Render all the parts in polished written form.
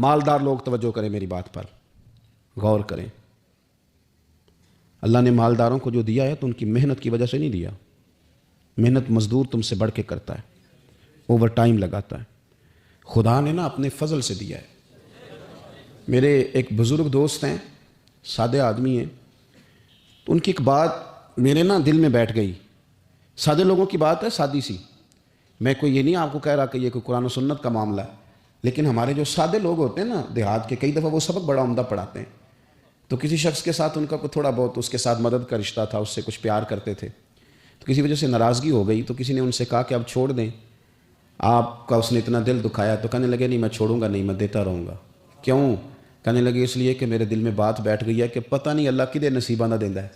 مالدار لوگ توجہ کریں میری بات پر، غور کریں۔ اللہ نے مالداروں کو جو دیا ہے تو ان کی محنت کی وجہ سے نہیں دیا، محنت مزدور تم سے بڑھ کے کرتا ہے، اوور ٹائم لگاتا ہے، خدا نے نا اپنے فضل سے دیا ہے۔ میرے ایک بزرگ دوست ہیں، سادے آدمی ہیں، تو ان کی ایک بات میرے نا دل میں بیٹھ گئی۔ سادے لوگوں کی بات ہے، سادی سی، میں کوئی یہ نہیں آپ کو کہہ رہا کہ یہ کوئی قرآن و سنت کا معاملہ ہے، لیکن ہمارے جو سادے لوگ ہوتے ہیں نا دیہات کے، کئی دفعہ وہ سبق بڑا عمدہ پڑھاتے ہیں۔ تو کسی شخص کے ساتھ ان کا تھوڑا بہت اس کے ساتھ مدد کا رشتہ تھا، اس سے کچھ پیار کرتے تھے، تو کسی وجہ سے ناراضگی ہو گئی، تو کسی نے ان سے کہا کہ اب چھوڑ دیں، آپ کا اس نے اتنا دل دکھایا۔ تو کہنے لگے نہیں میں چھوڑوں گا نہیں، میں دیتا رہوں گا۔ کیوں؟ کہنے لگے اس لیے کہ میرے دل میں بات بیٹھ گئی ہے کہ پتہ نہیں اللہ کدے نصیبہ نہ دیندا ہے،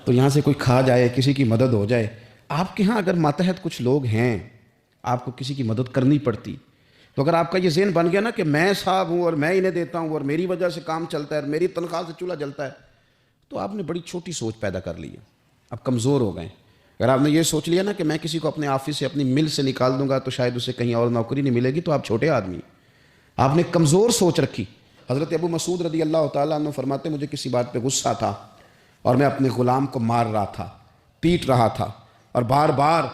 تو یہاں سے کوئی کھا جائے، کسی کی مدد ہو جائے۔ آپ کے ہاں اگر ماتحت کچھ لوگ ہیں، آپ کو کسی کی مدد کرنی پڑتی، تو اگر آپ کا یہ ذہن بن گیا نا کہ میں صاحب ہوں اور میں انہیں دیتا ہوں اور میری وجہ سے کام چلتا ہے اور میری تنخواہ سے چولہا جلتا ہے، تو آپ نے بڑی چھوٹی سوچ پیدا کر لی ہے، اب کمزور ہو گئے۔ اگر آپ نے یہ سوچ لیا نا کہ میں کسی کو اپنے آفس سے اپنی مل سے نکال دوں گا تو شاید اسے کہیں اور نوکری نہیں ملے گی، تو آپ چھوٹے آدمی، آپ نے کمزور سوچ رکھی۔ حضرت ابو مسعود رضی اللہ تعالیٰ عنہ فرماتے مجھے کسی بات پہ غصہ تھا اور میں اپنے غلام کو مار رہا تھا، پیٹ رہا تھا، اور بار بار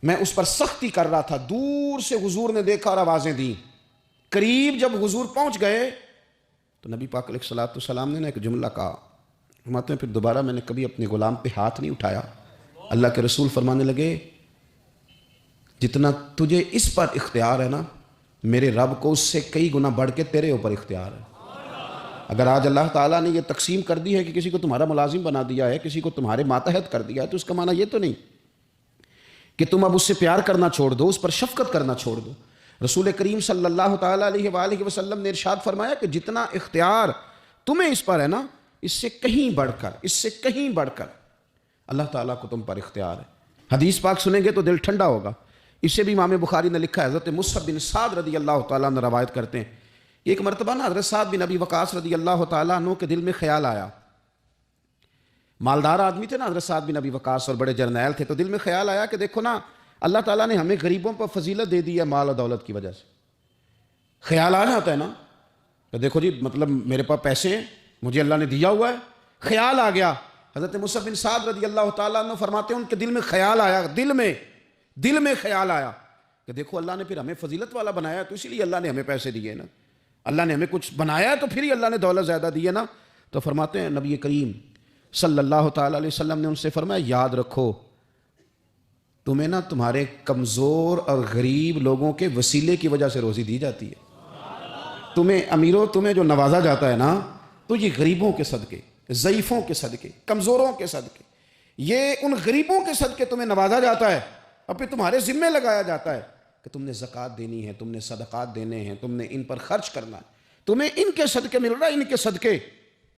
میں اس پر سختی کر رہا تھا۔ دور سے حضور نے دیکھا اور آوازیں دیں، قریب جب حضور پہنچ گئے تو نبی پاک علیہ الصلوۃ والسلام نے ایک جملہ کہا، فرماتے ہیں پھر دوبارہ میں نے کبھی اپنے غلام پہ ہاتھ نہیں اٹھایا۔ اللہ کے رسول فرمانے لگے جتنا تجھے اس پر اختیار ہے نا، میرے رب کو اس سے کئی گنا بڑھ کے تیرے اوپر اختیار ہے۔ اگر آج اللہ تعالیٰ نے یہ تقسیم کر دی ہے کہ کسی کو تمہارا ملازم بنا دیا ہے، کسی کو تمہارے ماتحت کر دیا ہے، تو اس کا معنی یہ تو نہیں کہ تم اب اس سے پیار کرنا چھوڑ دو، اس پر شفقت کرنا چھوڑ دو۔ رسول کریم صلی اللہ تعالیٰ علیہ وآلہ وسلم نے ارشاد فرمایا کہ جتنا اختیار تمہیں اس پر ہے نا، اس سے کہیں بڑھ کر اللہ تعالیٰ کو تم پر اختیار ہے۔ حدیث پاک سنیں گے تو دل ٹھنڈا ہوگا۔ اسے بھی امام بخاری نے لکھا ہے، حضرت مصعب بن سعد رضی اللہ تعالیٰ عنہ روایت کرتے ہیں، ایک مرتبہ نا حضرت سعد بن ابی وقاص رضی اللہ تعالیٰ عنہ کے دل میں خیال آیا، مالدار آدمی تھے نا حضرت سعد بن ابی وقاص اور بڑے جرنیل تھے، تو دل میں خیال آیا کہ دیکھو نا اللہ تعالیٰ نے ہمیں غریبوں پر فضیلت دے دی ہے مال و دولت کی وجہ سے۔ خیال آ جاتا ہے نا کہ دیکھو جی مطلب میرے پاس پیسے ہیں، مجھے اللہ نے دیا ہوا ہے، خیال آ گیا۔ حضرت مصعب بن سعد رضی اللہ تعالیٰ عنہ فرماتے ہیں ان کے دل میں خیال آیا، دل میں خیال آیا کہ دیکھو اللہ نے پھر ہمیں فضیلت والا بنایا تو اسی لیے اللہ نے ہمیں پیسے دیے نا، اللہ نے ہمیں کچھ بنایا تو پھر ہی اللہ نے دولت زیادہ دی ہے نا۔ تو فرماتے ہیں نبی کریم صلی اللہ تعالیٰ علیہ وسلم نے ان سے فرمایا یاد رکھو تمہیں نا تمہارے کمزور اور غریب لوگوں کے وسیلے کی وجہ سے روزی دی جاتی ہے۔ تمہیں امیروں تمہیں جو نوازا جاتا ہے نا، تو یہ غریبوں کے صدقے، ضعیفوں کے صدقے، کمزوروں کے صدقے، یہ ان غریبوں کے صدقے تمہیں نوازا جاتا ہے، اور پھر تمہارے ذمہ لگایا جاتا ہے کہ تم نے زکوٰۃ دینی ہے، تم نے صدقات دینے ہیں، تم نے ان پر خرچ کرنا ہے، تمہیں ان کے صدقے مل رہا ہے، ان کے صدقے۔